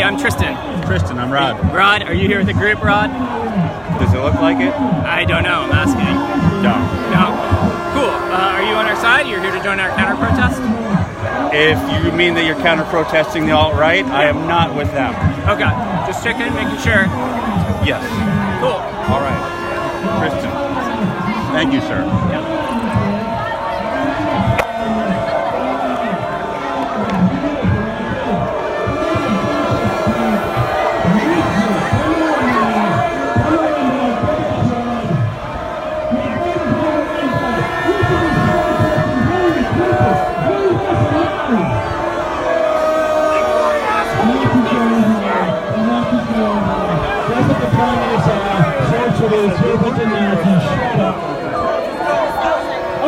I'm Tristan. Tristan, I'm Rod. Rod, are you here with the group, Rod? Does it look like it? I don't know, I'm asking. No. No? Cool. Are you on our side? You're here to join our counter-protest? If you mean that you're counter-protesting the alt-right, I am not with them. Okay. Just checking, making sure. Yes. Cool. All right. Tristan. Thank you, sir. Yep.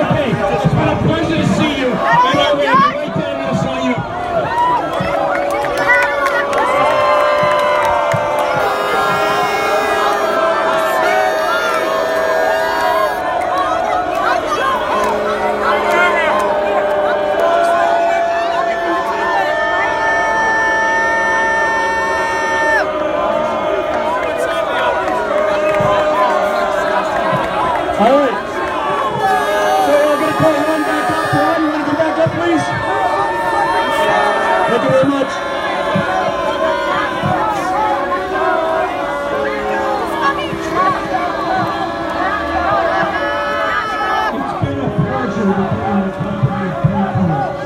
Okay, it's been a pleasure to see you. Right there, I saw you. All right. So we're going to call one back up. Rod, you want to come back up, please? Thank you very much. It's been a pleasure to be in the company of people.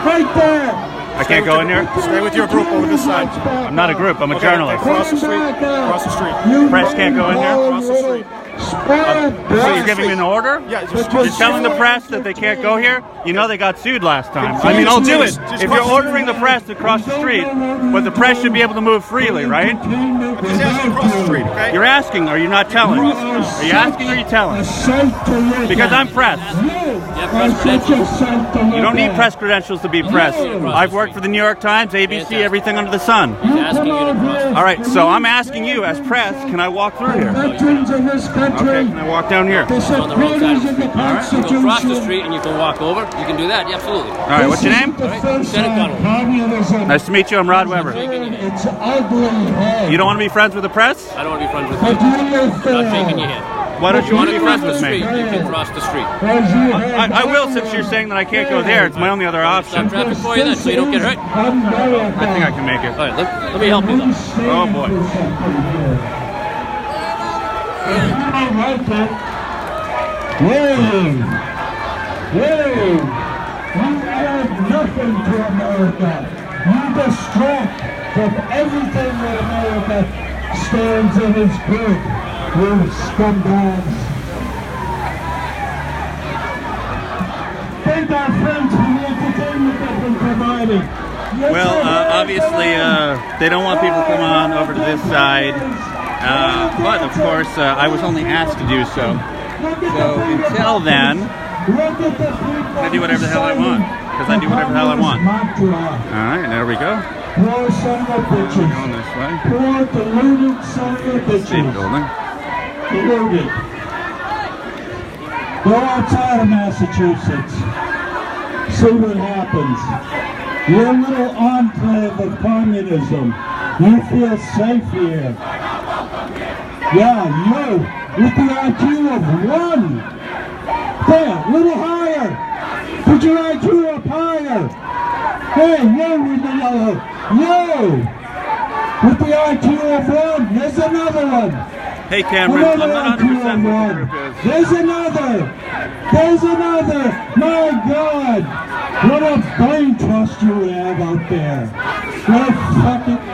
Right there! I can't go in there? Stay with your group over this side. I'm not a group, I'm a journalist. Across the street. Across the street. Press can't go in there? Across the street. So you're giving me an order? Yeah, You're telling the press that they can't go here? You know they got sued last time. I mean, I'll do it. If you're ordering the press to cross the street, but the press should be able to move freely, right? Just asking across the street, okay? You're asking, are you not telling? Are you asking or are you telling? Because I'm press. You don't need press credentials to be press. I've worked for the New York Times, ABC, everything under the sun. All right, so I'm asking you as press, can I walk through here? Okay, can I walk down here? On the wrong side of the street. All right. You can cross the street and you can walk over. You can do that, yeah, absolutely. All right, what's your name? Lieutenant Connolly. Nice to meet you, I'm Rod Weber. It's ugly. You don't want to be friends with the press? I don't want to be friends with you. I'm not shaking your hand. Why don't you want to be friends Cross with the me? street. You can cross the street. I will, since you're saying that I can't go there. It's my only other option. Stop traffic for you then, so you don't get hurt. I think I can make it. All right, let me help you though. Oh boy. Whoa! You add nothing to America. You distract from everything that America stands in its good. You scumbags. Thank our friends for the entertainment they've been providing. Yes, Well, obviously, they don't want people coming on over to this side. But, of course, I was only asked to do so. So, until then, I do whatever the hell I want. Because I do whatever the hell I want. Alright, there we go. Poor son of a bitches. Going this way. Poor deluded son of a bitches. State building. Deluded. Go outside of Massachusetts. See what happens. Your little enclave of communism. You feel safe here. Yeah, you, with the IQ of 1. There, a little higher. Put your IQ up higher. Hey, you with the yellow. You! With the IQ of 1, there's another one. Hey, Cameron, I'm not 100% what the group is. There's another. There's another. My God. What a brain trust you have out there.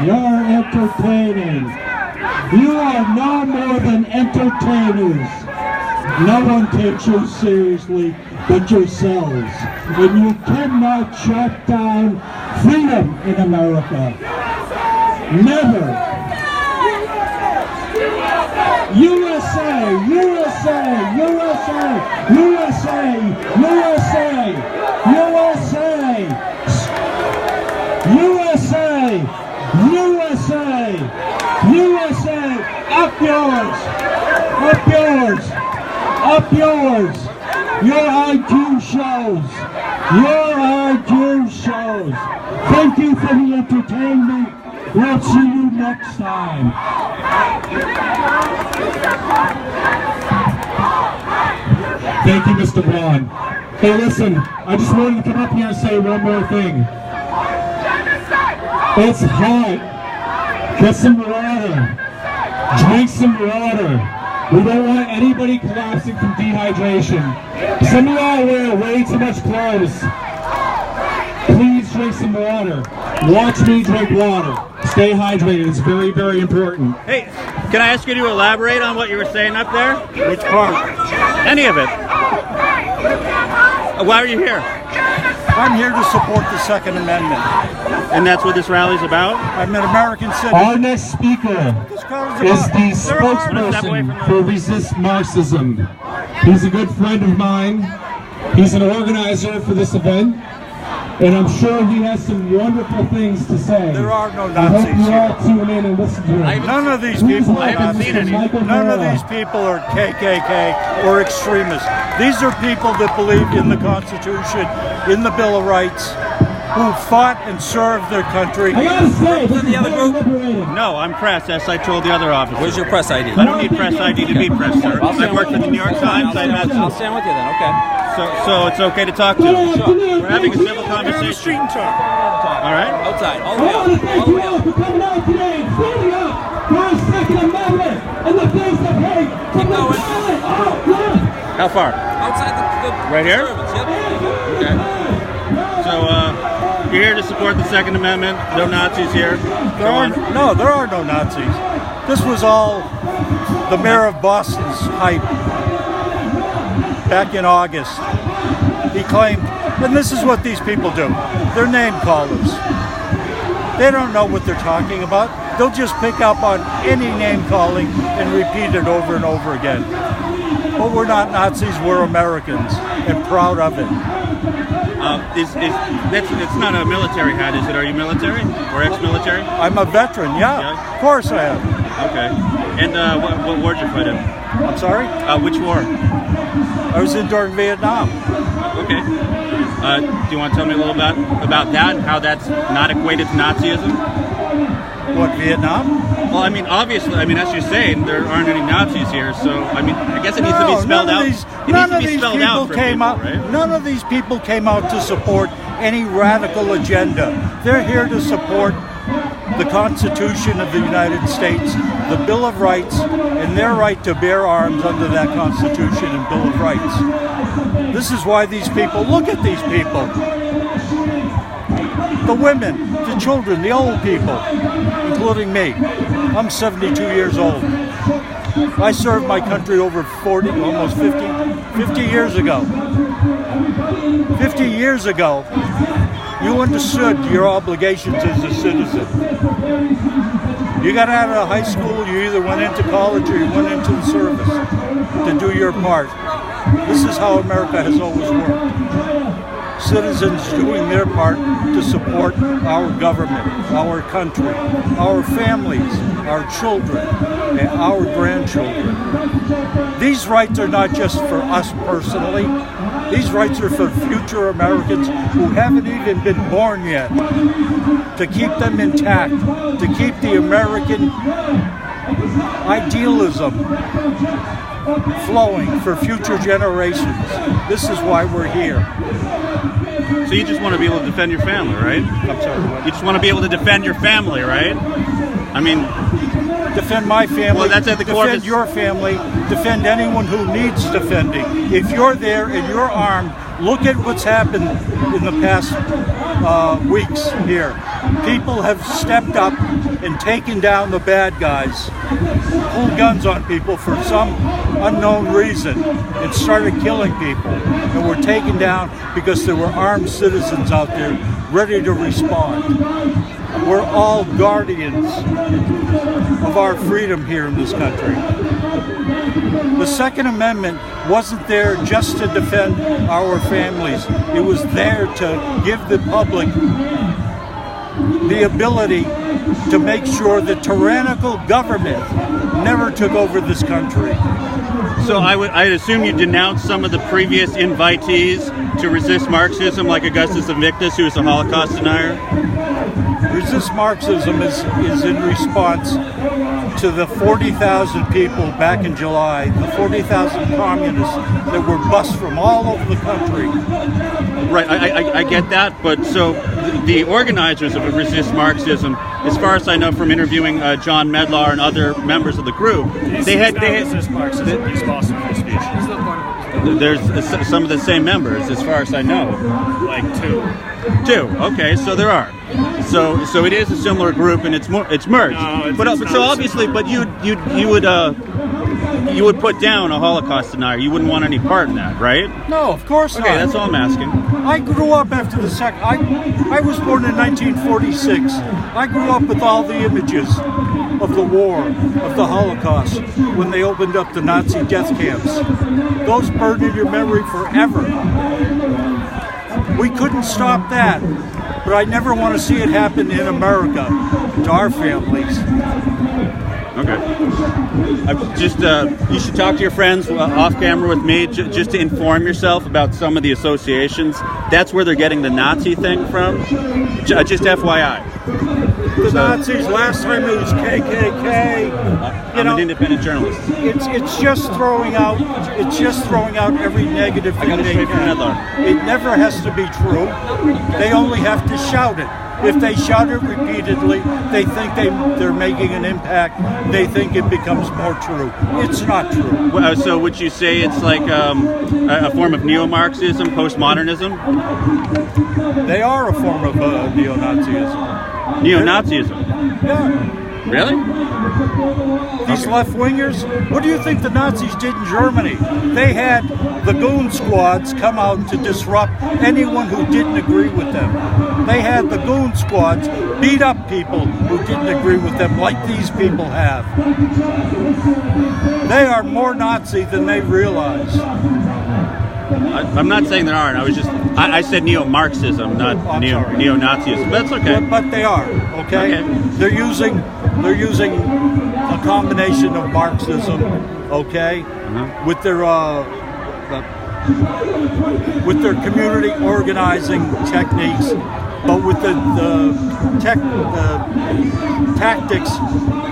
You're entertaining. You are no more than entertainers. No one takes you seriously but yourselves. And you cannot shut down freedom in America. Never. USA, USA, USA, USA, USA, USA, USA, USA, USA, up yours, up yours, up yours. Your IQ shows. Your IQ shows. Thank you for the entertainment. We'll see you next time. Thank you, Mr. Braun. Hey, listen, I just wanted to come up here and say one more thing. It's hot. Get some water. Drink some water. We don't want anybody collapsing from dehydration. Some of y'all wear way too much clothes. Please drink some water. Watch me drink water. Stay hydrated. It's very, very important. Hey, can I ask you to elaborate on what you were saying up there? Which part? Any of it. Why are you here? I'm here to support the Second Amendment. And that's what this rally's about? I'm an American citizen. Our next speaker is the spokesperson for Resist Marxism. He's a good friend of mine. He's an organizer for this event. And I'm sure he has some wonderful things to say. There are no I hope Nazis you all here. tune in and listen to him. None of these people I are haven't Nazis. seen any. None of these people are KKK or extremists. These are people that believe in the Constitution, in the Bill of Rights, who fought and served their country. I gotta say, this is the other very group? liberating. No, I'm press, as I told the other officers. Where's your press ID? I don't need press ID to be press, sir. I've worked for the New York Times. I'll stand with you then, okay. So it's okay to talk to. We're having a civil conversation. Street and talk. All right? Outside, all the I way want to out. thank All the you way all out. for coming out today and standing up for our Second Amendment in the face of hate from the going. violent outlook. How far? Outside the Right here? disturbance, yep. Okay. So, you're here to support the Second Amendment. No Nazis here. Go on. There are no Nazis. This was all the mayor of Boston's hype back in August. He claimed, and this is what these people do. They're name callers. They don't know what they're talking about. They'll just pick up on any name calling and repeat it over and over again. But we're not Nazis, we're Americans, and proud of it. It's not a military hat, is it? Are you military or ex-military? I'm a veteran, yeah. Of course I am. Okay. And what war did you fight in? I'm sorry? Which war? I was in during Vietnam. Okay. Do you want to tell me a little about that? How that's not equated to Nazism? What, Vietnam? Well, I mean, obviously, as you're saying, there aren't any Nazis here, so, I guess it needs to be spelled out. It needs to be spelled out for people, right? None of these people came out to support any radical agenda. They're here to support the Constitution of the United States, the Bill of Rights, and their right to bear arms under that Constitution and Bill of Rights. This is why these people, look at these people. The women, the children, the old people, including me. I'm 72 years old. I served my country over 40, almost 50 years ago. 50 years ago, you understood your obligations as a citizen. You got out of high school, you either went into college or you went into the service to do your part. This is how America has always worked. Citizens doing their part to support our government, our country, our families, our children, and our grandchildren. These rights are not just for us personally. These rights are for future Americans who haven't even been born yet, to keep them intact, to keep the American idealism flowing for future generations. This is why we're here. So you just want to be able to defend your family, right? I'm sorry, what? You just want to be able to defend your family, right? I mean, Defend my family. Well, that's at the core of defend his- your family. Defend anyone who needs defending. If you're there and you're armed, look at what's happened in the past weeks here. People have stepped up and taken down the bad guys, pulled guns on people for some unknown reason, and started killing people. And were taken down because there were armed citizens out there ready to respond. We're all guardians of our freedom here in this country. The Second Amendment wasn't there just to defend our families. It was there to give the public the ability to make sure the tyrannical government never took over this country. so I'd assume you denounce some of the previous invitees to resist Marxism, like Augustus Invictus, who was a Holocaust denier. Resist Marxism is in response to the 40,000 people back in July, the 40,000 communists that were bused from all over the country. Right, I get that, but so the organizers of Resist Marxism, as far as I know from interviewing John Medlar and other members of the group, they had Resist Marxism. He's Boston Free Speech. there's some of the same members, as far as I know. Like two. Okay, so there are. So it is a similar group, and it's merged. No, it's but not so obviously, but you would put down a Holocaust denier. You wouldn't want any part in that, right? No, of course not. Okay, that's all I'm asking. I grew up after the second. I was born in 1946. I grew up with all the images of the war, of the Holocaust, when they opened up the Nazi death camps. Those burned in your memory forever. We couldn't stop that, but I never want to see it happen in America to our families. Okay. You should talk to your friends off camera with me, just to inform yourself about some of the associations. That's where they're getting the Nazi thing from. Just FYI. The Nazis, last time it was KKK. I'm an independent journalist. It's just throwing out every negative thing got it they straight from can. Medlar. It never has to be true. They only have to shout it. If they shout it repeatedly, they think they're making an impact. They think it becomes more true. It's not true. Well, so would you say it's like a form of neo-Marxism, postmodernism? They are a form of neo-Nazism. Neo-Nazism? Yeah. Really? These left-wingers, what do you think the Nazis did in Germany? They had the goon squads come out to disrupt anyone who didn't agree with them. They had the goon squads beat up people who didn't agree with them, like these people have. They are more Nazi than they realize. I'm not saying there aren't. I said neo-Marxism, not neo-Nazism. That's okay. But they are, okay? They're using a combination of Marxism, okay, with their community organizing techniques, but with the tactics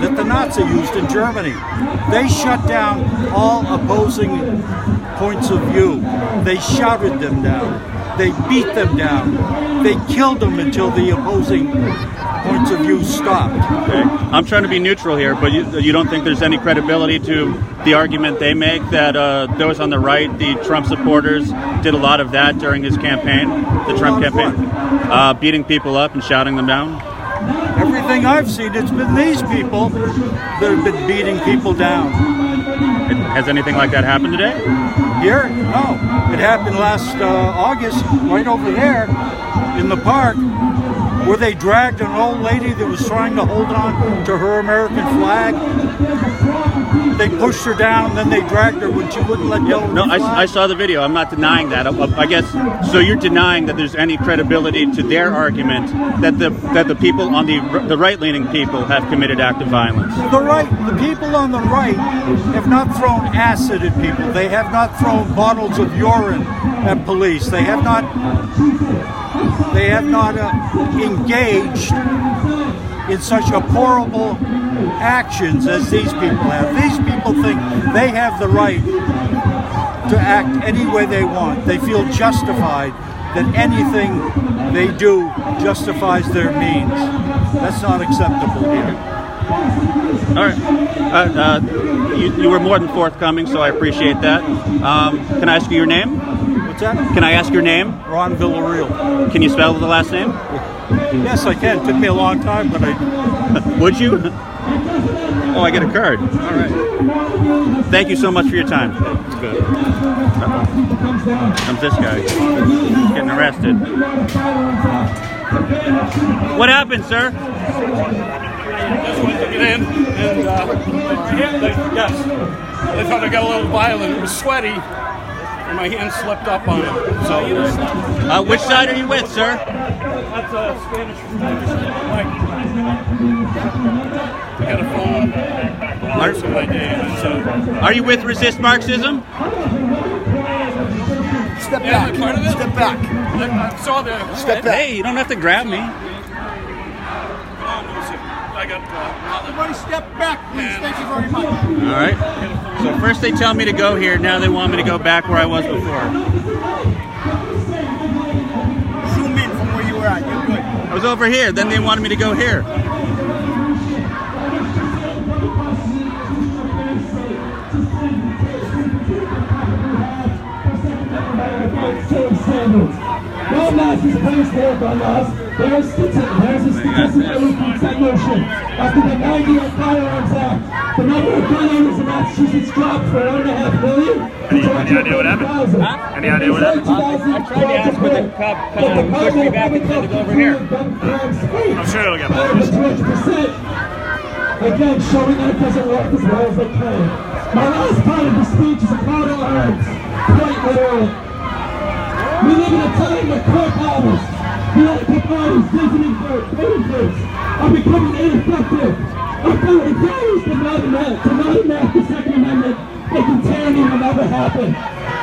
that the Nazis used in Germany. They shut down all opposing points of view. They shouted them down. They beat them down. They killed them until the opposing points of view stopped. Okay. I'm trying to be neutral here, but you don't think there's any credibility to the argument they make that those on the right, the Trump supporters, did a lot of that during his campaign, the Trump campaign, beating people up and shouting them down? Everything I've seen, it's been these people that have been beating people down. Has anything like that happened today? Here? No. It happened last August, right over there in the park, where they dragged an old lady that was trying to hold on to her American flag. They pushed her down, then they dragged her when she wouldn't let go of the flag. I saw the video. I'm not denying that. I guess so. You're denying that there's any credibility to their argument that the people on the right-leaning people have committed active violence. The people on the right have not thrown acid at people. They have not thrown bottles of urine at police. They have not engaged in such horrible actions as these people have. These people think they have the right to act any way they want. They feel justified that anything they do justifies their means. That's not acceptable here. All right. You were more than forthcoming, so I appreciate that. Can I ask you your name? What's that? Can I ask your name? Ron Villarreal. Can you spell the last name? Yes, I can. Took me a long time, but I... Would you? Oh, I get a card. All right. Thank you so much for your time. It's good. Comes this guy. He's getting arrested. What happened, sir? Just went to get in, and they thought I got a little violent. It was sweaty, and my hand slipped up on it. So, which side are you with, sir? that's a Spanish. I got a phone. Most of my day. So, Are you with Resist Marxism? Step back. part of it? Step back. I saw the. Step back. Hey, you don't have to grab me. I got. Everybody step back, please. Thank you very much. All right. So first they tell me to go here, now they want me to go back where I was before. Zoom in from where you were at. You're good. I was over here, then they wanted me to go here. Well, Nazis placed work on us. There's a statistic that we can set motion. After the 90 Firearms Act, the number of gun owners in Massachusetts dropped from 1.5 million to 230,000. Any idea what happened? I tried to ask for the cop pushed me back and said to go over here. I'm sure it'll get better. 200%. Again, showing that it doesn't work as well as they can. My last part of the speech is a call to arms. Quite literally. We live in a time of court battles. Political parties visiting for voting groups are becoming ineffective. Our founding values did not enact the Second Amendment, making tyranny will never happen.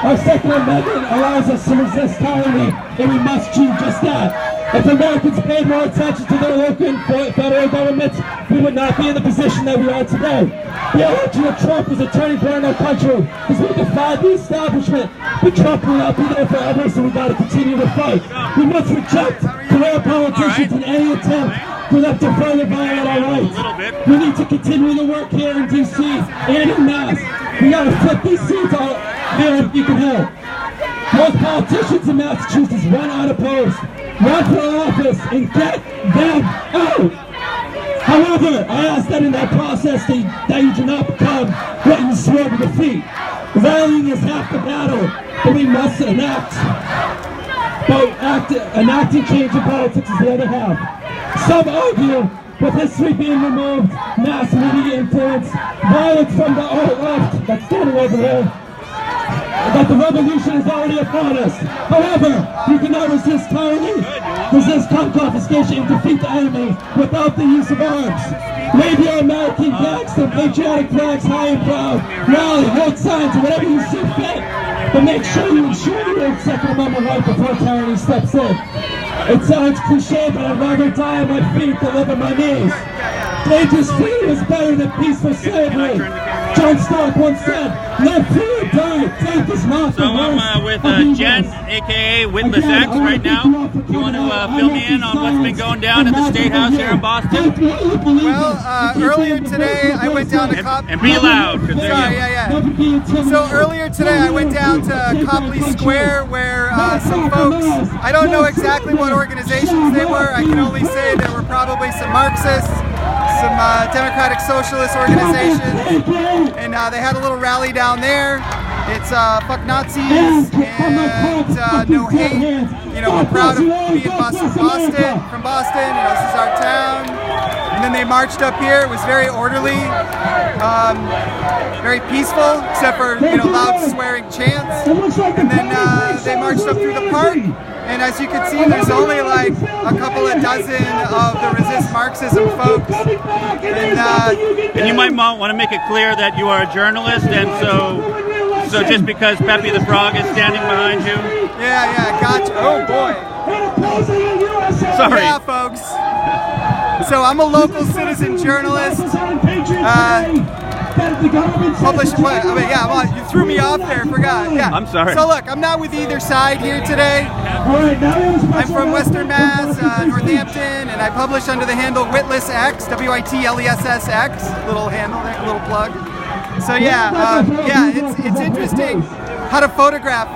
Our Second Amendment allows us to resist tyranny, and we must do just that. If Americans paid more attention to their local and federal governments, we would not be in the position that we are today. The election of Trump was a turning point in our country because we defied the establishment, but Trump will not be there forever, so we got to continue to fight. We must reject career politicians in any attempt for them to further violate our rights. We need to continue the work here in D.C. and in Mass. We got to flip these seats out here in Beacon Hill. Most politicians in Massachusetts run unopposed. Run for office and get them out. However, I ask that in that process that you do not become what you swore to defeat. Rallying is half the battle, but we must enact. But enacting change in politics is the other half. Some argue, with history being removed, mass media influence, violence from the alt-left that's standing over there, that the revolution is already upon us. However, you cannot resist tyranny, resist confiscation, and defeat the enemy without the use of arms. Wave your American flags, some patriotic flags high and proud. Rally, hold signs, or whatever you see fit. But make sure you ensure you own Second Amendment right before tyranny steps in. It sounds cliche, but I'd rather die on my feet than live on my knees. Dangerous freedom is better than peaceful slavery. John Stark once said, live free or die, death is not the So worst I'm with of evils. Jen, aka Witless X, right now. You want to fill me in on what's been going down at the State House here in Boston? Well, earlier today I went down to And be loud, because So earlier today I went down to Copley Square where some folks, I don't know exactly what organizations they were, I can only say there were probably some Marxists, some Democratic Socialist organizations, and they had a little rally down there. It's fuck Nazis and no hate. You know, we're proud of being from Boston, this is our town. And then they marched up here. It was very orderly, very peaceful, except for, you know, loud swearing chants. And then they marched up through the park. And as you can see, there's only like a couple of dozen of the Resist Marxism folks. And you might want to make it clear that you are a journalist, and so just because Pepe the Frog is standing behind you. Yeah, gotcha. Oh boy. Sorry. Yeah, folks. So I'm a local citizen journalist. You threw me off off there. Forgot. Yeah. I'm sorry. So look, I'm not with either side here today. I'm from Western Mass, Northampton, and I publish under the handle WitlessX, WITLESSX, little handle there, little plug. So yeah, it's interesting how to photograph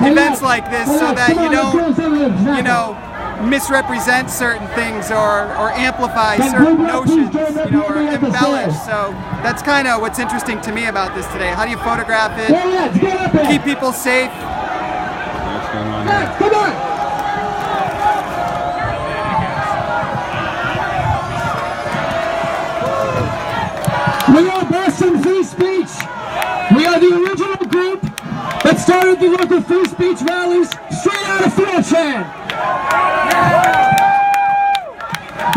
events like this so that you don't, misrepresent certain things or amplify certain notions, or embellish. So that's kind of what's interesting to me about this today. How do you photograph it, keep people safe? What's going on here? Come on! We are Boston Free Speech. We are the original group that started the local free speech rallies straight out of 4chan.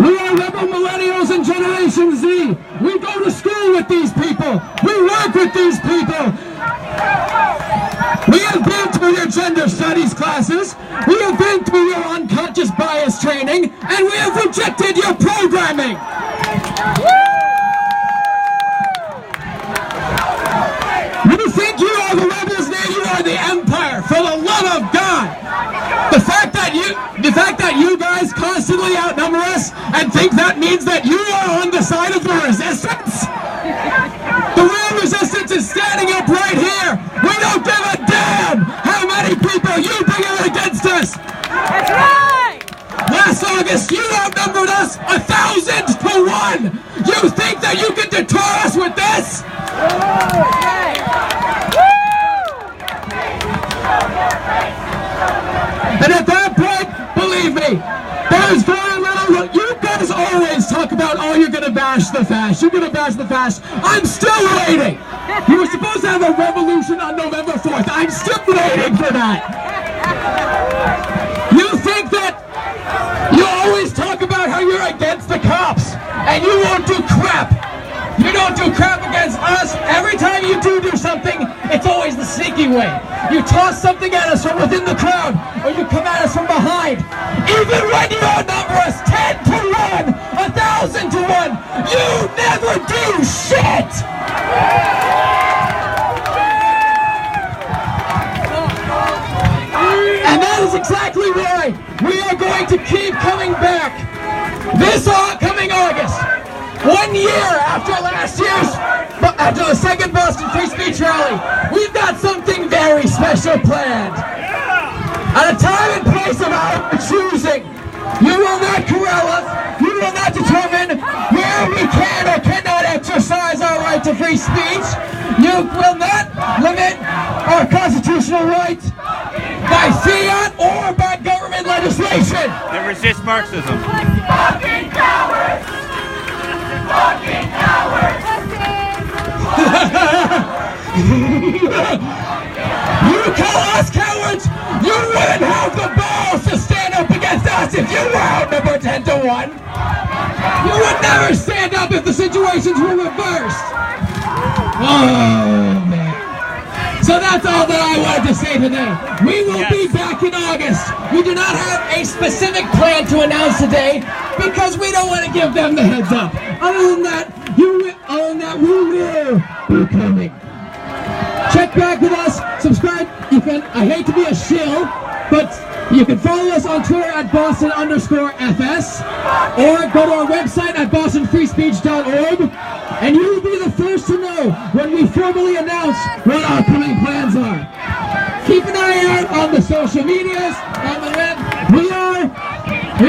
We are rebel millennials and Generation Z. We go to school with these people. We work with these people. We have been through your gender studies classes. We have been through your unconscious bias training, and we have rejected your programming. You think you are the rebels, now you are the empire, for the love of God. The fact that you guys constantly outnumber us and think that means that you are on the side of the resistance? The real resistance is standing up right here. We don't give a damn how many people you bring out against us. That's right! Last August, you outnumbered us 1,000 to 1. You think that you can deter us with this? And at that point, believe me, there is very little. You guys always talk about, oh, you're gonna bash the fash. You're gonna bash the fash. I'm still waiting. You were supposed to have a revolution on November 4th. I'm still waiting for that. You think that you always talk about how you're against the cops, and you won't do crap. You don't do crap against us. Every time you do something, it's always the sneaky way. You toss something at us from within the crowd, or you come at us from behind. Even when you outnumber us 10 to 1, 1,000 to 1, you never do shit! And that is exactly why we are going to keep coming back this coming August. 1 year after after the second Boston Free Speech Rally, we've got something very special planned. At a time and place of our choosing, you will not corral us, you will not determine where we can or cannot exercise our right to free speech. You will not limit our constitutional rights by fiat or by government legislation. They resist Marxism. Fucking cowards! Fucking cowards! You call us cowards? You wouldn't have the balls to stand up against us if you were outnumbered 10 to 1. You would never stand up if the situations were reversed. Oh, man. So that's all that I wanted to say today. We will be back in August. We do not have a specific plan to announce today because we don't want to give them the heads up. Other than that, we will be coming. Check back with us, subscribe. I hate to be a shill, but you can follow us on Twitter at Boston_FS, or go to our website at bostonfreespeech.org, and you will be the first to know when we formally announce what our upcoming plans are. Keep an eye out on the social medias, on the web. We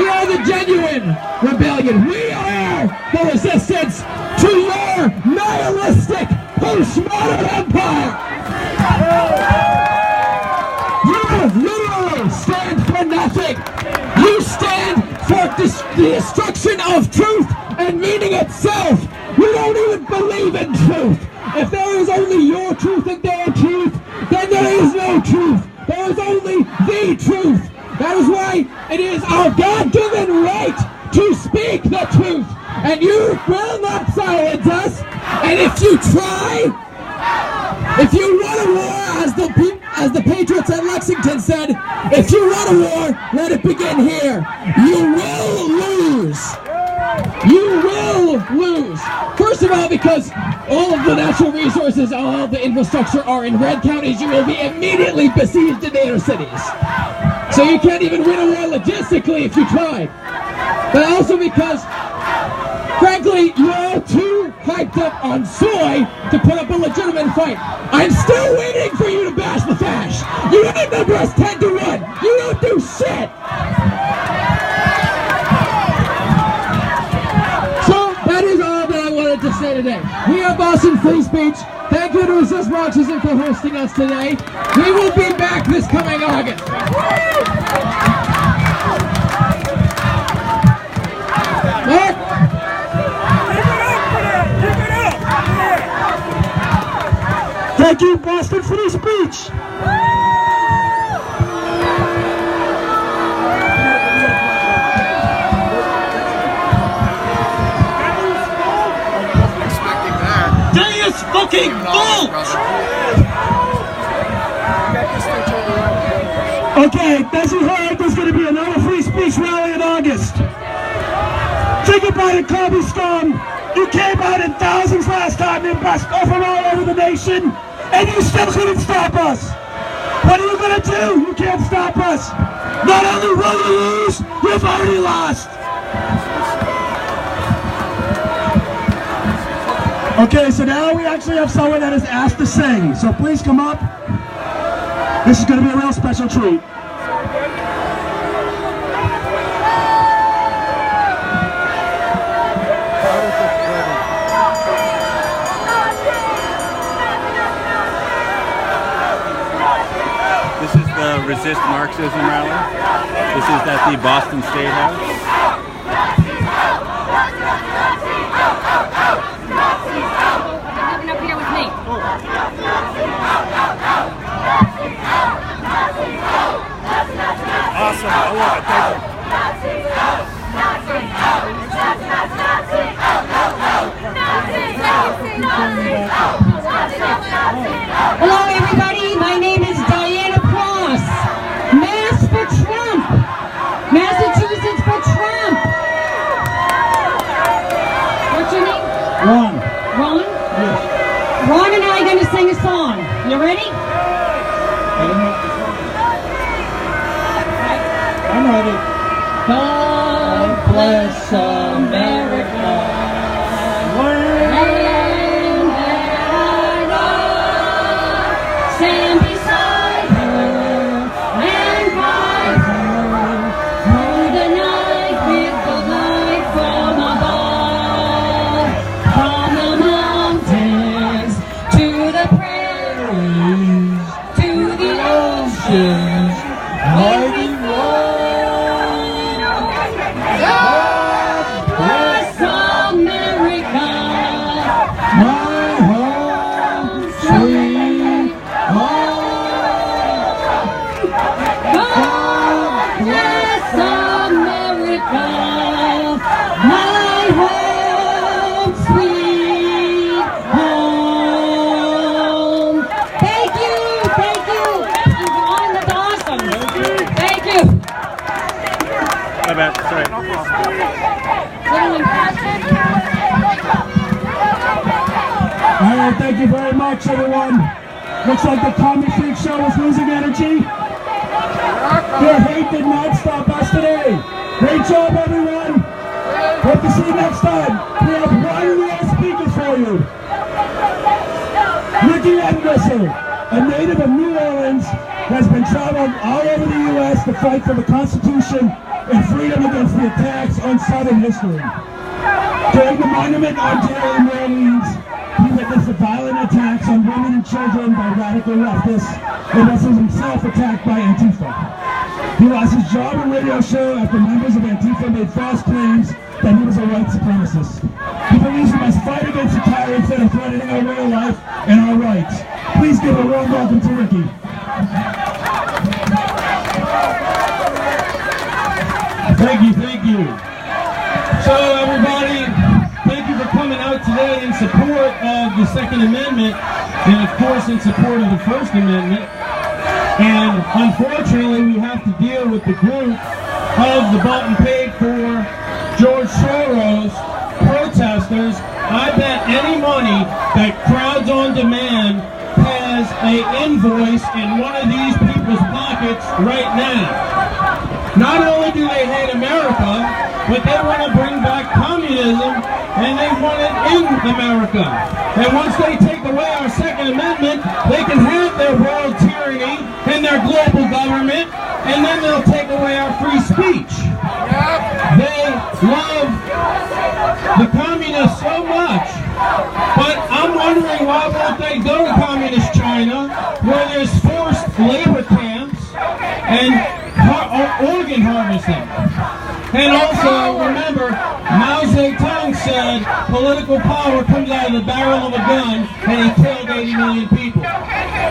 are the genuine rebellion. We are the resistance to your nihilistic postmodern empire. You literally stand for nothing. You stand for the destruction of truth and meaning itself. You don't even believe in truth. If there is only your truth and their truth, then there is no truth. There is only the truth. That is why it is our God-given right to speak the truth. And you will not silence us. And if you try, if you want a war, as the Patriots at Lexington said, if you want a war, let it begin here. You will lose. You will lose. First of all, because all of the natural resources, all of the infrastructure are in red counties, you will be immediately besieged in the inner cities. So you can't even win a war logistically if you tried. But also because, frankly, you're all too hyped up on soy to put up a legitimate fight. I'm still waiting for you to bash the fash. You outnumber us 10-1. You don't do shit. To say today. We are Boston Free Speech. Thank you to Resist Marxism for hosting us today. We will be back this coming August. Mark? Thank you, Boston Free Speech. Fucking bull! Okay, as you heard, there's going to be another free speech rally in August. Think about it, cobblestone. You came out in thousands last time and bust from all over the nation, and you still couldn't stop us. What are you going to do? You can't stop us. Not only will you lose, you've already lost. Okay, so now we actually have someone that is asked to sing. So please come up. This is going to be a real special treat. This is the Resist Marxism rally. This is at the Boston State House. Awesome. I love it. Hello, everybody. My name is Diana Cross. Mass for Trump. Massachusetts for Trump. What's your name? Ron. Ron? Yes. Ron and I are going to sing a song. You ready? I'm ready. God bless America. Land that I love. Stand beside her and guide her through the night with the light from above. From the mountains to the prairies to the oceans. Mighty Alright, thank you very much, everyone. Looks like the Commie Freak Show is losing energy. Their hate did not stop us today. Great job, everyone. Hope to see you next time. We have one real speaker for you. Ricky Edmisser, a native of New Orleans, has been traveled all over the U.S. to fight for the Constitution and freedom against the attacks on Southern history. During the Monument on Jail in New Orleans, he witnessed the violent attacks on women and children by radical leftists and was himself attacked by Antifa. He lost his job and radio show after members of Antifa made false claims that he was a white supremacist. He believes we must fight against the tyrants that are threatening our way of life and our rights. Please give a warm welcome to Ricky. Thank you. So everybody, thank you for coming out today in support of the Second Amendment and of course in support of the First Amendment. And unfortunately we have to deal with the group of the bought and paid for George Soros protesters, I bet any money that Crowds on Demand has an invoice in one of these people's pockets right now. Not only do they hate America, but they want to bring back communism, and they want it in America. And once they take away our Second Amendment, they can have their world tyranny and their global government, and then they'll take away our free speech. They love the communists so much, but I'm wondering why won't they go to communist China, where there's forced labor camps and organ harvesting. And also, remember, Mao Zedong said political power comes out of the barrel of a gun, and he killed 80 million people.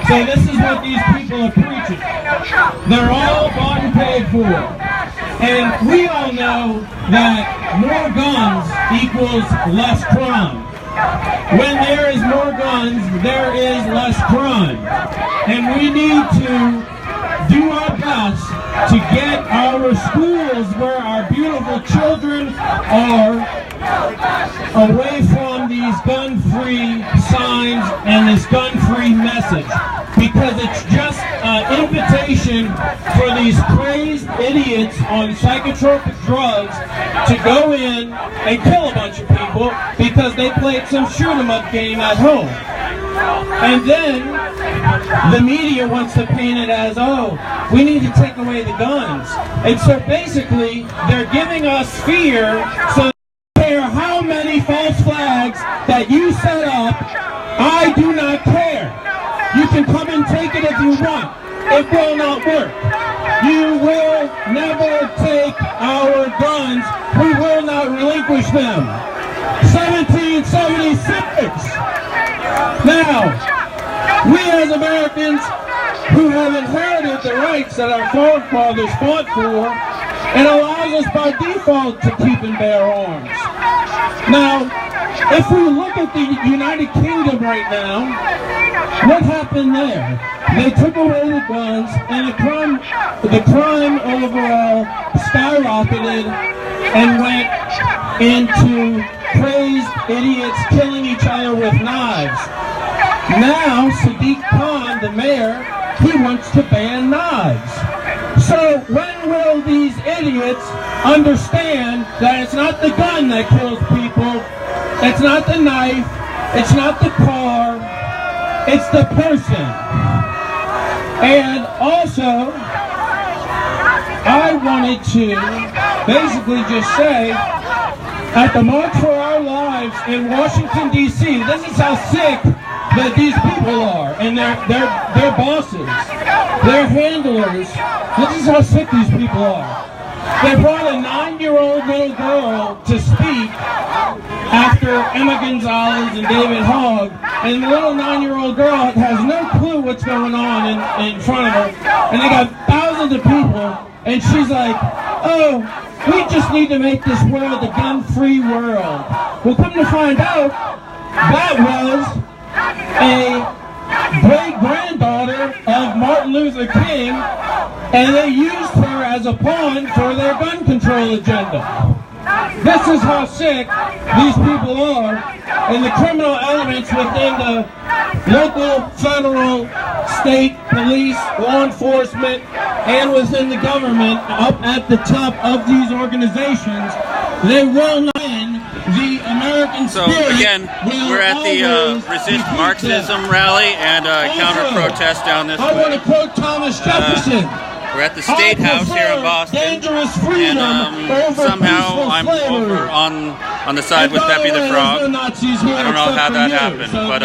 So this is what these people are preaching. They're all bought and paid for. And we all know that more guns equals less crime. When there is more guns, there is less crime. And we need to do our best to get our schools where our beautiful children are away from these gun-free signs and this gun-free message, because it's just an invitation for these crazed idiots on psychotropic drugs to go in and kill a bunch of people because they played some shoot-'em-up game at home. And then the media wants to paint it as, oh, we need to take away the guns. And so basically, they're giving us fear so they don't care how many false flags that you set up. I do not care. You can come and take it if you want. It will not work. You will never take our guns. We will not relinquish them. 1776. Now, we as Americans who have inherited the rights that our forefathers fought for, it allows us by default to keep and bear arms. Now, if we look at the United Kingdom right now, what happened there? They took away the guns, and the crime overall skyrocketed and went into crazed idiots killing each other with knives. Now, Sadiq Khan, the mayor, he wants to ban knives. So when will these idiots understand that it's not the gun that kills people, it's not the knife, it's not the car, it's the person? And also, I wanted to basically just say, at the March for Our Lives in Washington, D.C., this is how sick that these people are, and their bosses, their handlers. This is how sick these people are. They brought a 9-year-old little girl to speak after Emma Gonzalez and David Hogg, and the little 9-year-old girl has no clue what's going on in front of her, and they got thousands of people, and she's like, oh, we just need to make this world a gun-free world. Well, come to find out, that was a great-granddaughter of Martin Luther King, and they used her as a pawn for their gun control agenda. This is how sick these people are, and the criminal elements within the local, federal, state, police, law enforcement, and within the government, up at the top of these organizations, they will not win. The American spirit. So again, we're at the Resist Marxism rally and counter-protest down this way. I want to quote Thomas Jefferson. We're at the State House here in Boston, and somehow I'm over on the side with Pepe the Frog. I don't know how that happened, but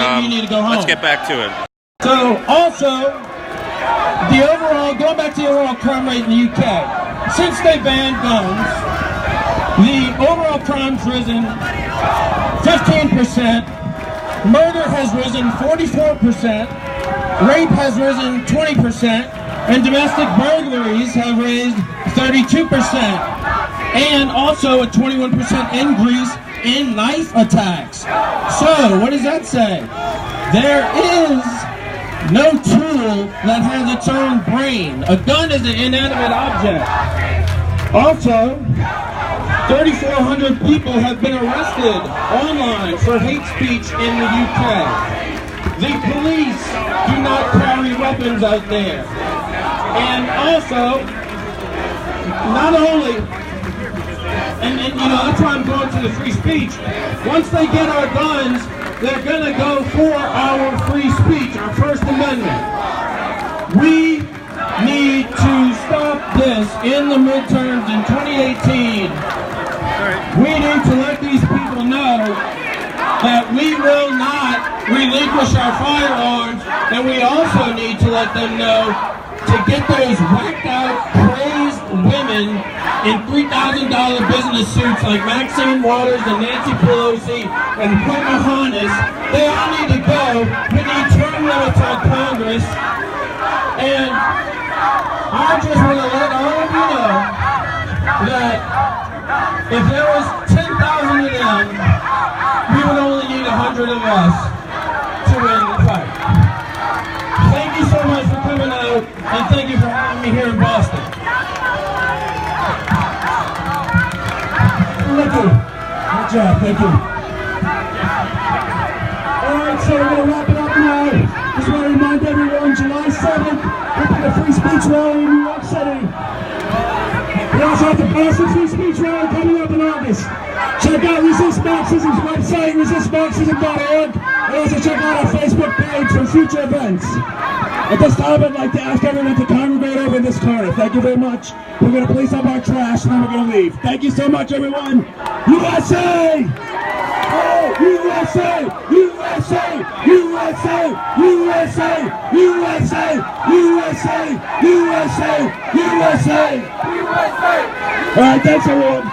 let's get back to it. So also, going back to the overall crime rate in the UK, since they banned guns, the overall crime's risen 15%, murder has risen 44%, rape has risen 20%, and domestic burglaries have raised 32%, and also a 21% increase in knife attacks. So, what does that say? There is no tool that has its own brain. A gun is an inanimate object. Also, 3,400 people have been arrested online for hate speech in the UK. The police do not carry weapons out there. And also, not only, and you know, that's why I'm going to the free speech. Once they get our guns, they're going to go for our free speech, our First Amendment. We need to stop this in the midterms in 2018. We need to let these people know that we will not relinquish our firearms, and we also need to let them know to get those whacked out, crazed women in $3,000 business suits like Maxine Waters and Nancy Pelosi and Pocahontas. They all need to go. We need term limits on Congress. And I just want to let all of you know that if there was 10,000 of them, we would only need 100 of us to win the fight. Thank you so much for coming out, and thank you for having me here in Boston. Thank you. Good job, thank you. Alright, so we're going to wrap it up now. Just want to remind everyone, July 7th, we'll be a free speech rally in New York City. We also have the Boston Free Speech Rally coming up in August. Check out Resist Marxism's website, resistmarxism.org, and also check out our Facebook page for future events. At this time, I'd like to ask everyone to congregate over in this corner. Thank you very much. We're going to place up our trash, and then we're going to leave. Thank you so much, everyone. USA! Oh, USA! USA! USA! USA! USA! USA! USA! USA! USA! All right, thanks, everyone.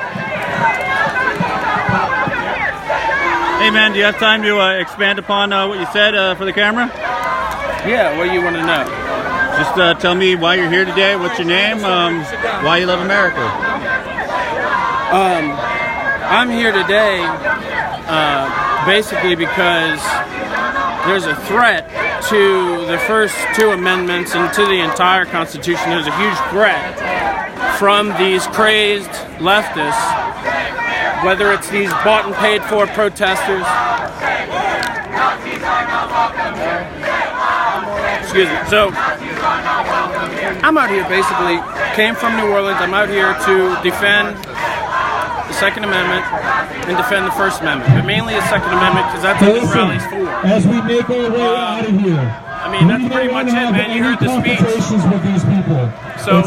Hey, man, do you have time to expand upon what you said for the camera? Yeah, what do you want to know? Just tell me why you're here today, what's your name, why you love America. I'm here today basically because there's a threat to the first two amendments and to the entire Constitution. There's a huge threat from these crazed leftists, whether it's these bought and paid for protesters. Excuse me. So, I'm out here basically, came from New Orleans, I'm out here to defend the Second Amendment and defend the First Amendment, but mainly the Second Amendment because that's what this rally's for. As we make our way out of here, I mean, that's pretty much it, man. You heard the speech. With these people. So,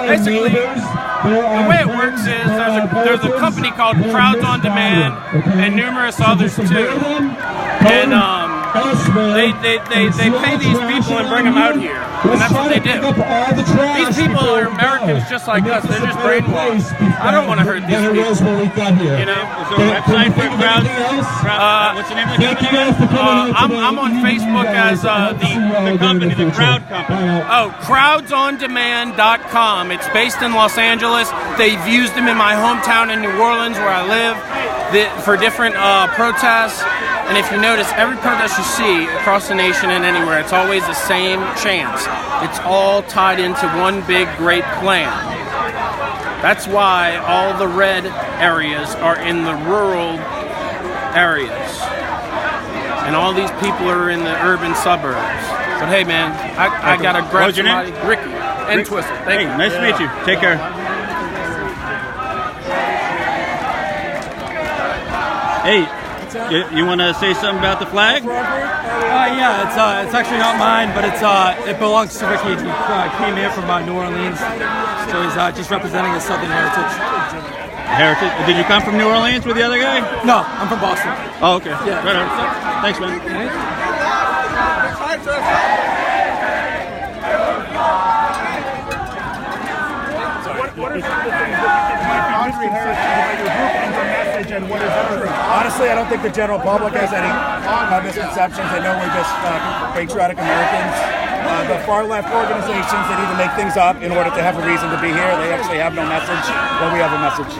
basically, the way it works is there's a company called Crowds on Demand and numerous others too, and they pay these people and bring them out here, and that's what they do. These people are Americans just like us. They're just brainwashed. I don't want to hurt these people. You know. Is there a website for Crowds? What's the name of the company? I'm on Facebook as the company, the Crowd Company. Oh, crowdsondemand.com. It's based in Los Angeles. They've used them in my hometown in New Orleans where I live for different protests. And if you notice, every protest you see across the nation and anywhere, it's always the same chants. It's all tied into one big, great plan. That's why all the red areas are in the rural areas. And all these people are in the urban suburbs. But hey, man, I got to grab somebody. Ricky and Twister. Thank you. Nice to meet you. Take care. Hey, you want to say something about the flag? Yeah, it's actually not mine, but it belongs to Ricky. He came here from New Orleans, so he's just representing his Southern heritage. Did you come from New Orleans with the other guy? No, I'm from Boston. Oh, okay. Yeah. Right on. Thanks, man. What are some of the things that you can about your group and your message, and what is true? Honestly, I don't think the general public has any misconceptions. They know we're just patriotic Americans. The far-left organizations that either make things up in order to have a reason to be here, they actually have no message, but we have a message.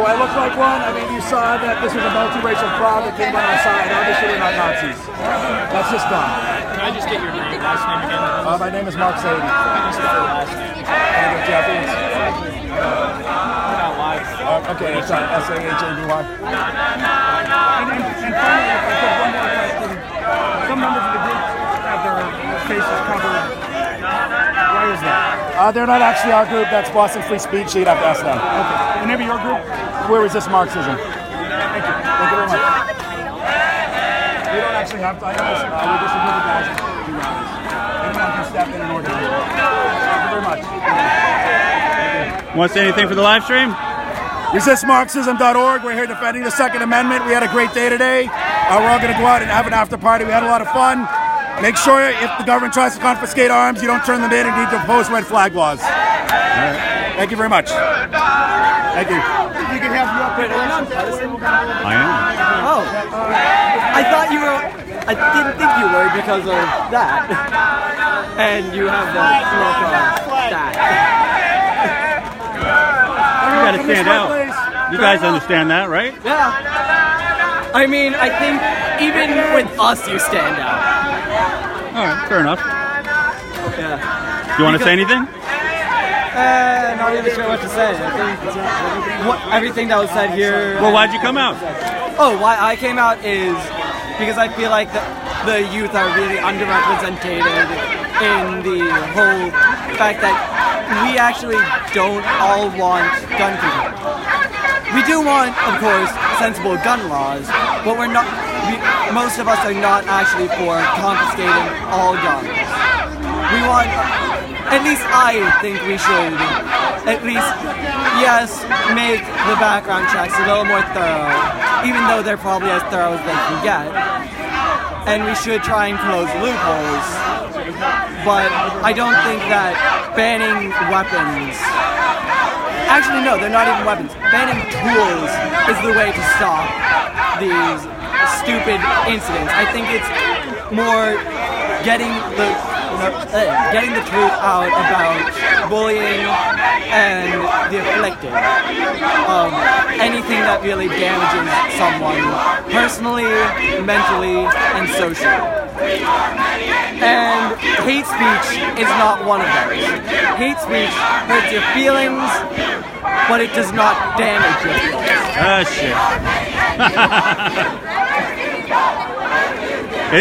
Do I look like one? I mean, you saw that this was a multiracial crowd that came on our side. Obviously, we're not Nazis. That's just dumb. Can I just get your last name again? My name is Marxisim. Last name. Japanese. Not live. Okay, it's S-A-H-A-B-Y. And finally, if I could, one more question. Some members of the group have their faces covered. Why is that? They're not actually our group. That's Boston Free Speech. You'd have to ask them. Okay. And maybe your group? Where resist Marxism. Thank you. Thank you very much. We don't actually have titles. We're just a group of guys that do rallies. Anyone can step in and organize. Thank you very much. Want to say anything for the live stream? ResistMarxism.org. We're here defending the Second Amendment. We had a great day today. We're all going to go out and have an after party. We had a lot of fun. Make sure if the government tries to confiscate arms, you don't turn them in and need to oppose red flag laws. All right. Thank you very much. Thank you. You can have your opinion. I am. Oh, I thought you were. I didn't think you were because of that. And you have the smoke on that. You gotta stand out. You guys understand that, right? Yeah. I mean, I think even with us, you stand out. All right, fair enough. Yeah. You want to say anything? Not really sure what to say. I think everything that was said here. Well, why'd you come out? Oh, why I came out is because I feel like the youth are really underrepresented in the whole fact that we actually don't all want gun control. We do want, of course, sensible gun laws, but we're not. Most of us are not actually for confiscating all guns. We want, at least I think we should, at least, yes, make the background checks a little more thorough, even though they're probably as thorough as they can get. And we should try and close loopholes. But I don't think that banning weapons, actually no, they're not even weapons, banning tools is the way to stop these stupid incidents. I think it's more getting the truth out about bullying and the afflicted of anything that really damages someone personally, mentally, and socially. And hate speech is not one of those. Hate speech hurts your feelings, but it does not damage your feelings. Ah, shit.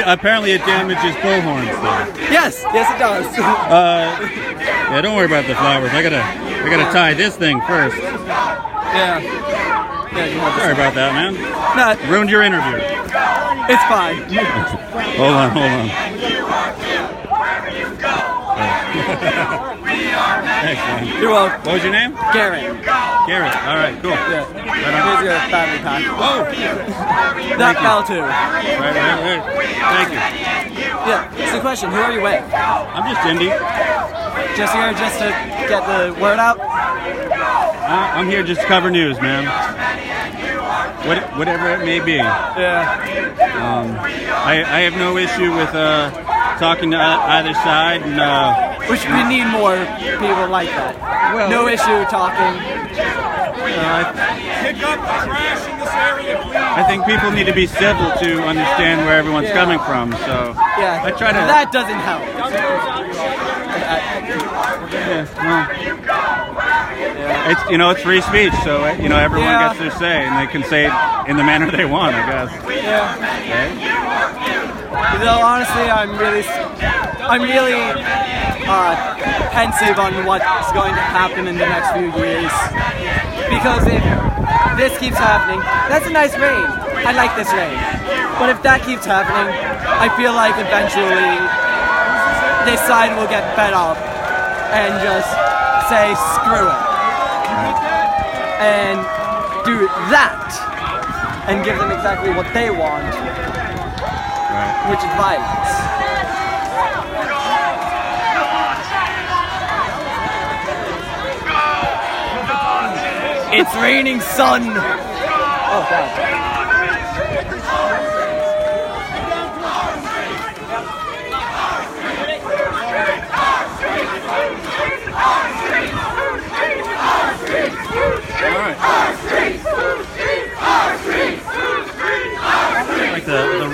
Apparently it damages bullhorns, though. Yes, it does. Yeah, don't worry about the flowers. I gotta tie this thing first. Yeah. Sorry about that, man. No, Ruined your interview. it's fine. Hold on. Thanks, man. You're welcome. What was your name? Garrett. Garrett. All right, cool. Yeah. Right on. Here's your battery pack. Oh! That fell too. Right. Thank you. Yeah. It's the question. Who are you with? I'm just Indy. Just here just to get the word out? I'm here just to cover news, man. Whatever it may be. Yeah. I have no issue with talking to either side, and Which we need more people like that. Well, no issue talking. Pick up the trash in this area, please. I think people need to be civil to understand where everyone's coming from. So Yeah. I try to. That doesn't help. It's it's free speech, so everyone gets their say, and they can say it in the manner they want, I guess. Yeah. Okay? Though honestly, I'm really pensive on what's going to happen in the next few years. Because if this keeps happening, that's a nice rain. I like this rain. But if that keeps happening, I feel like eventually this side will get fed up and just say screw it. And do that. And give them exactly what they want. Which is violence. It's raining sun. Oh God. All right.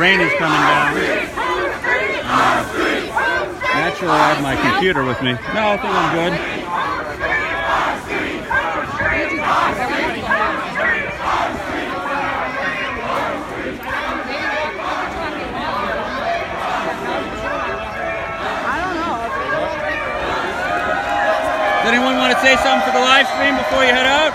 rain is coming down. Naturally, I have my computer with me. No, I think I'm good. Does anyone want to say something for the live stream before you head out?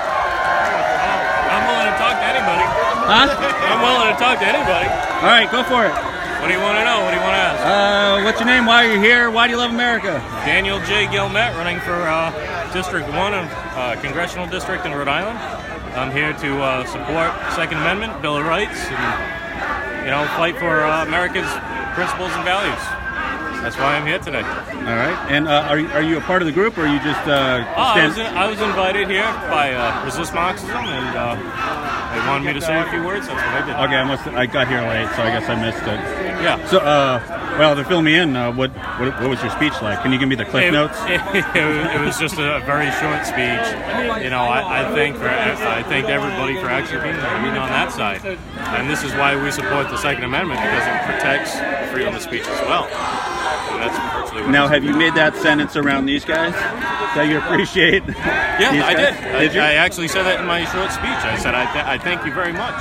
I'm willing to talk to anybody. Huh? I'm willing to talk to anybody. All right, go for it. What do you want to know? What do you want to ask? What's your name? Why are you here? Why do you love America? Daniel J. Gilmet, running for District 1 of Congressional District in Rhode Island. I'm here to support Second Amendment, Bill of Rights, and fight for America's principles and values. That's why I'm here today. All right. And are you a part of the group, or are you just I was invited here by Resist Marxism, and they wanted me to say a few words. That's what I did. Okay, I got here late, so I guess I missed it. Yeah. So, well, to fill me in, what was your speech like? Can you give me the cliff notes? It was just a very short speech. I thank everybody for actually being on that side, and this is why we support the Second Amendment, because it protects freedom of speech as well. That's virtually what now, have you made that sentence around these guys that you appreciate? Yeah, I did. I actually said that in my short speech. I said, I thank you very much.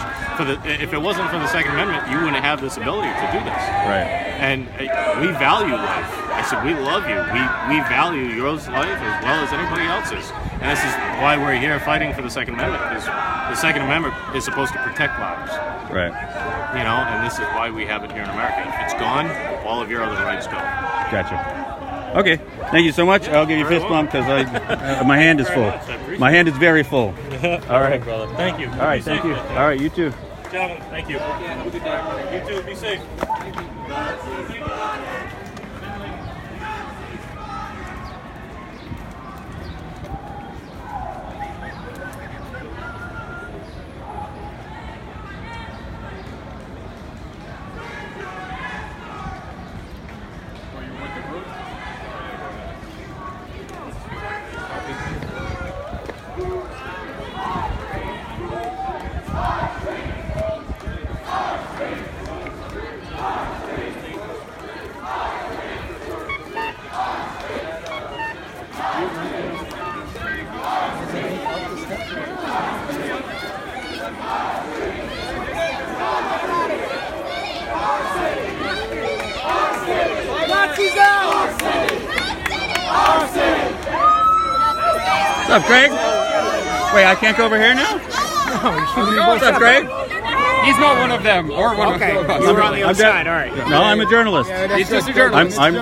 If it wasn't for the Second Amendment, you wouldn't have this ability to do this. Right. And we value life. I said, we love you. We value your life as well as anybody else's. And this is why we're here fighting for the Second Amendment, because the Second Amendment is supposed to protect lives. Right. And this is why we have it here in America. If it's gone, all of your other rights go. Gotcha. Okay. Thank you so much. I'll give you a fist bump because my hand is full. My hand is very full. All right, brother. Thank you. All right. Thank you. All right. You too. Gentlemen, thank you. Have a good day. You too. Be safe. What's up, Craig? Wait, I can't go over here now? What's up, Craig? He's not one of them, or one of us. You're on the other side, all right. No, I'm a journalist. He's just a journalist. I'm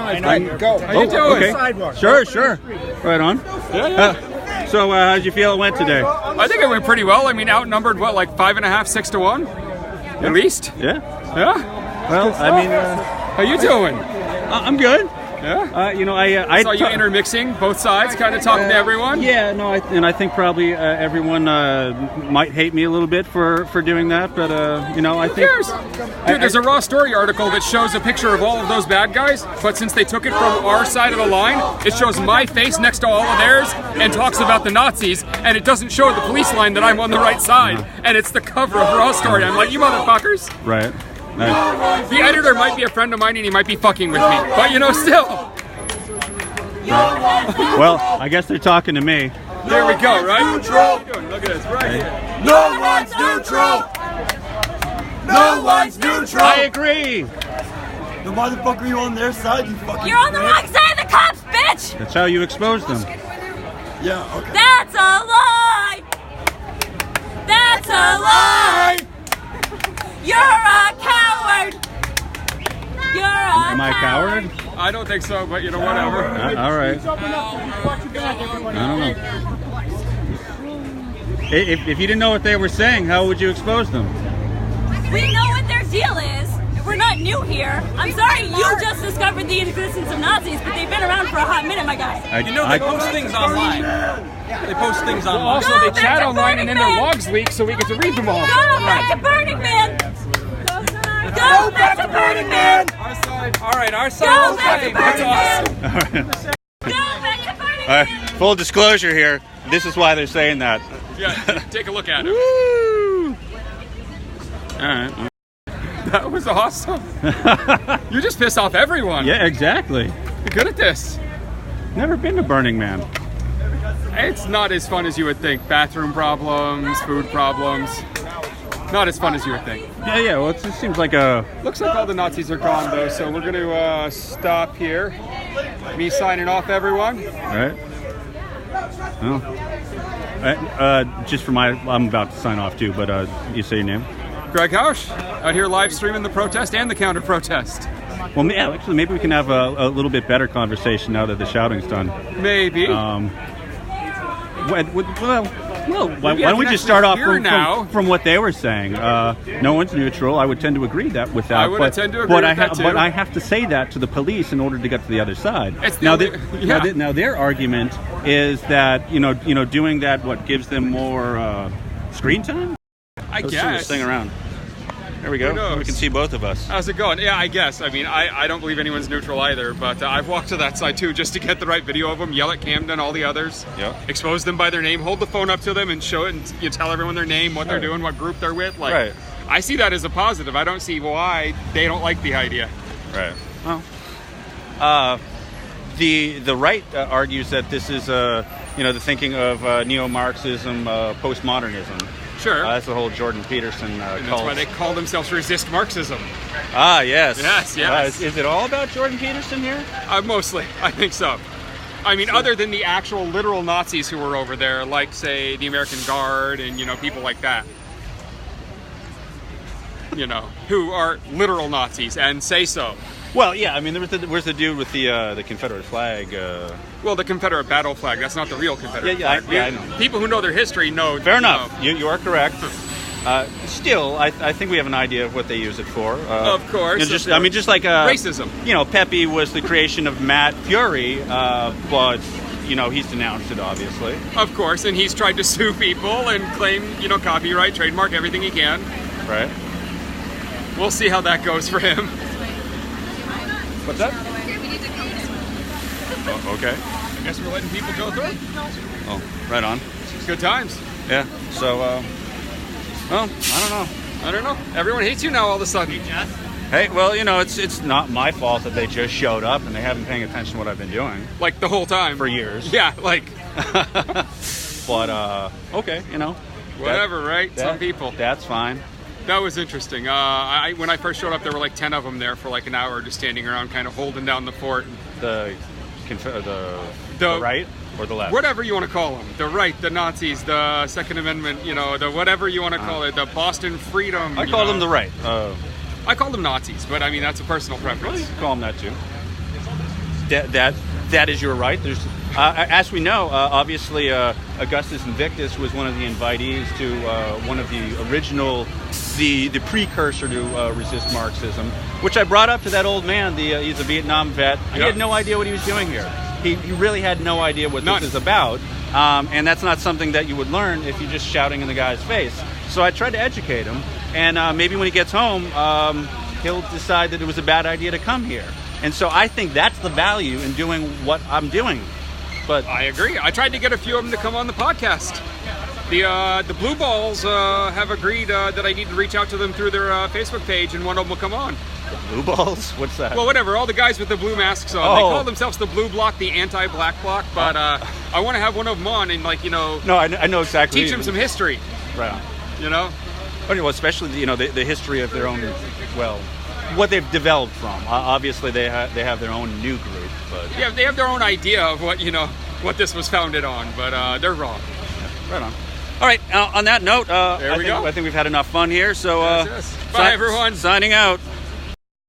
go. How you doing? Okay. Sure. Right on. Yeah. So, how did you feel it went today? I think it went pretty well. I mean, outnumbered, what, like 5.5, 6 to 1? At least? Yeah. Yeah? Well, I mean... how you doing? I'm good. Yeah? I saw you intermixing both sides, kind of talking to everyone. Yeah, no, I think probably everyone might hate me a little bit for doing that, but I think... Who cares? Dude, there's a Raw Story article that shows a picture of all of those bad guys, but since they took it from our side of the line, it shows my face next to all of theirs and talks about the Nazis, and it doesn't show the police line that I'm on the right side, and it's the cover of Raw Story. I'm like, you motherfuckers. Right. Nice. The editor might be a friend of mine and he might be fucking with me, but still. Well, I guess they're talking to me. There we go, right? Neutral. Look at this, right here. No one's neutral. No one's neutral. I agree. The motherfucker, you on their side, you fucking. You're on the wrong side of the cops, bitch! That's how you expose them. Yeah, okay. That's a lie! That's a lie! You're a coward! You're a Am I a coward? I don't think so, but whatever. All right. I don't know. If you didn't know what they were saying, how would you expose them? We know what their deal is. We're not new here. I'm sorry you just discovered the existence of Nazis, but they've been around for a hot minute, my guy. They post things online. They post things online. Also, they chat online and then their logs leak, so we get to read them all. Go back to Burning Man! Go back to Burning Man! Our side. All right, our side. Go back to Burning Man! All Go back to Burning Man! Full disclosure here. This is why they're saying that. Yeah, take a look at it. Woo! All right. That was awesome. You just piss off everyone. Yeah, exactly. You're good at this. Never been to Burning Man. It's not as fun as you would think. Bathroom problems, food problems. Not as fun as you would think. Yeah. Well, it seems like a... Looks like all the Nazis are gone, though, so we're going to stop here. Me signing off, everyone. All right. Well, just for I'm about to sign off, too, but you say your name? Greg Hausch, out here live streaming the protest and the counter-protest. Well, actually, maybe we can have a little bit better conversation now that the shouting's done. Maybe. Why don't we just start off from what they were saying? No one's neutral. I would tend to agree with that. I would tend to agree with that too. But I have to say that to the police in order to get to the other side. Now their argument is that doing that gives them more screen time. Let's turn this thing around. There we go. We can see both of us. How's it going? Yeah, I guess. I mean, I don't believe anyone's neutral either, but I've walked to that side too just to get the right video of them, yell at Camden, all the others, expose them by their name, hold the phone up to them and show it, and you tell everyone their name, what they're doing, what group they're with. Like, I see that as a positive. I don't see why they don't like the idea. Right. Well, the right argues that this is the thinking of neo-Marxism, postmodernism. Sure. That's the whole Jordan Peterson cult. That's why they call themselves Resist Marxism. Ah, yes. Yes. Is it all about Jordan Peterson here? Mostly. I think so. I mean, other than the actual literal Nazis who were over there, like, say, the American Guard and, people like that. Who are literal Nazis and say so. Well, yeah, I mean, where's the dude with the Confederate flag? Well, the Confederate battle flag. That's not the real Confederate flag. I know. People who know their history know. Fair enough. You are correct. Still, I think we have an idea of what they use it for. Of course. Just like racism. Pepe was the creation of Matt Fury, but he's denounced it, obviously. Of course, and he's tried to sue people and claim, copyright, trademark, everything he can. Right. We'll see how that goes for him. What's that? Oh, okay. I guess we're letting people go through. Oh, right on. Good times. Yeah. So, I don't know. Everyone hates you now all of a sudden. Hey, well, it's not my fault that they just showed up and they haven't been paying attention to what I've been doing. Like the whole time. For years. Yeah, like. But, okay, Whatever, right? Some people. That's fine. That was interesting. When I first showed up, there were like 10 of them there for like an hour, just standing around, kind of holding down the fort. The right or the left? Whatever you want to call them. The right, the Nazis, the Second Amendment, the whatever you want to call it, the Boston Freedom. I call them the right. I call them Nazis, but I mean that's a personal preference. You can call them that too. That is your right. There's, as we know, obviously Augustus Invictus was one of the invitees to one of the original, the precursor to Resist Marxism, which I brought up to that old man. He's a Vietnam vet. He had no idea what he was doing here. He really had no idea what this is about, and that's not something that you would learn if you're just shouting in the guy's face. So I tried to educate him, and maybe when he gets home, he'll decide that it was a bad idea to come here. And so I think that's the value in doing what I'm doing. But I agree. I tried to get a few of them to come on the podcast. The Blue Balls have agreed that I need to reach out to them through their Facebook page, and one of them will come on. The Blue Balls? What's that? Well, whatever. All the guys with the blue masks on. They call themselves the Blue Bloc, the anti-black bloc. But I want to have one of them on and, No, I know exactly. Teach them some history. Right. Okay, well, especially the history of their own. Well, what they've developed from. Obviously, they have their own new group, but yeah, they have their own idea of what this was founded on, but they're wrong. Yeah, right on. All right. On that note, I think we've had enough fun here. So, Bye, everyone. Signing out.